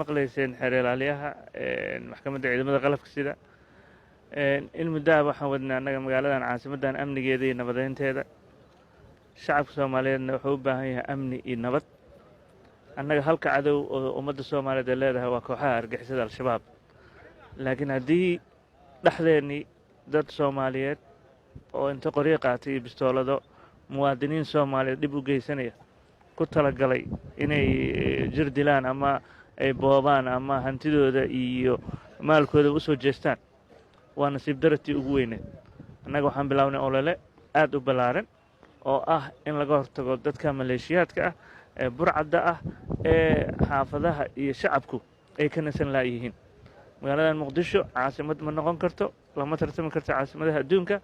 maqlayseen xeeralaaliyaha maxkamadda ciidamada qalabka sida in muddaha waxaan wadnaa annaga magaaladan caasimadan amnigeeda iyo nabadeynteeda shacabka Soomaaliyeedna wuxuu u baahan yahay amni iyo nabad annaga halka cadow oo ummadda Soomaaliyeed ay leedahay waa kooxaha argixisada al-shabaab laakiin haddii dhexdeennii dad Soomaaliyeed oo inta qoryo qaatay iyo bistoolado muwaadiniin Soomaaliyeed dib u geysanaya ku talagalay inay jir dilaan ama ay boobaan ama hantidooda iyo maalkooda u soo jeestaan waa nasiib dartii ugu weyneed annaga waxaan bilawnay olole aad u ballaaran oo ah in laga hortago dadka maleeshiyaadka ah ee burcadda ah ee xaafadaha iyo shacabku ay ka nasan laayihiin magaaladan muqdisho caasimad ma noqon karto lama tartami karto caasimadaha adduunka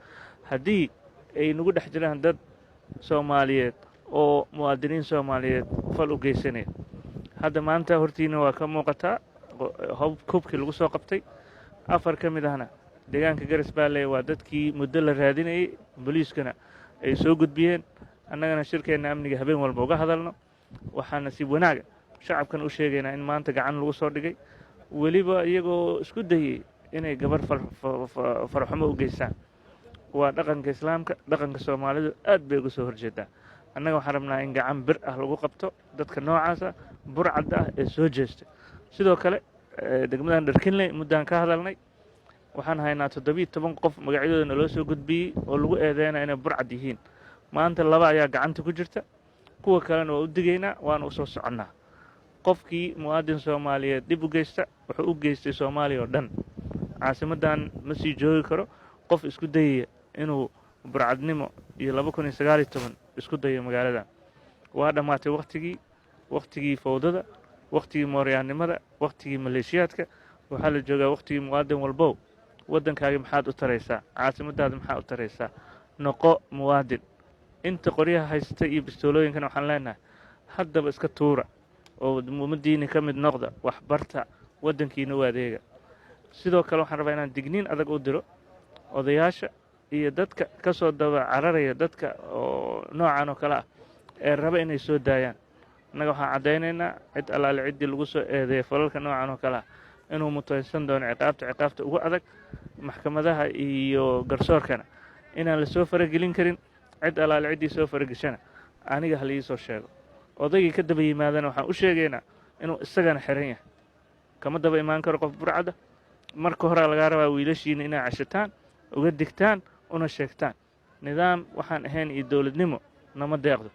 haddii ay nagu dhex jiraan dad Soomaaliyeed oo muwaadiniin Soomaaliyeed fal u geysanaya hadda maanta hortiina waa ka muuqataa hubkii lagu soo qabtay 4 ka mid ahna deegaanka Garas Baale waa dadkii muddo la raadinayay booliiskana ay soo gudbiyeen annagana shirkeena amniga habeen walba uga hadalno waxaan nasiib wanaaga shacabkan u sheegaynaa in maanta gacan lagu soo dhigay weliba iyagoo isku dayay inay gabar farxumo u geystaan waa dhaqanka islaamka dhaqanka Soomaalidu aad bay uga soo horjeedaa annaga waxaan rabnaa in gacan bir ah lagu qabto dadka noocaasa burcadda ah ee soo jeesta sidoo kale degmadan Dharkinley muddaan ka hadalnay waxaan haynaa 17 qof magacyadooda loo soo gudbiyay oo lagu eedeynaa inay burcad yihiin maanta 2 ayaa gacanta ku jirta kuwa kalena waa u digaynaa waana u soo soconnaa qofkii muwaadin Soomaaliyeed dib u geysta wuxuu u geystay Soomaaliya oo dhan caasimadan ma sii joogi karo qof isku dayaya inuu burcadnimo iyo 2019 isku dayo magaalada waa dhamaatay waqtigii fowdada waqtigii mooryaannimada waqtigii maleeshiyaadka waxaa la joogaa waqtigii muwaadin walbow waddankaaga maxaad u taraysaa caasimadaada maxaa u taraysaa noqo muwaadin inta qoryaha haysta iyo bistoolooyinkana waxaan leenahay haddaba iska tuura oo ummaddiina ka mid noqda waxbarta waddankiina u adeega sidoo kale waxaan rabaa inaan digniin adag u diro odayaasha iyo dadka ka soo daba cararaya dadka oo noocan oo kale ah ee raba inay soo daayaan annaga waxaan caddaynaynaa cid allaale ciddii lagu soo eedeeya falalka noocan oo kale ah inuu mutaysan doono ciqaabta ugu adag maxkamadaha iyo garsoorkana inaan la soo faragelin karin cid allaale ciddii soo farageshana aniga hal ii soo sheego odaygii ka daba yimaadana waxaan u sheegaynaa inuu isagana xiran yahay kama daba imaan karo qof burcada marka hore laga rabaa wiilashiina inay cashataan uga digtaan una sheegtaan nidaam waxaan ahayn iyo dowladnimo nama deeqdo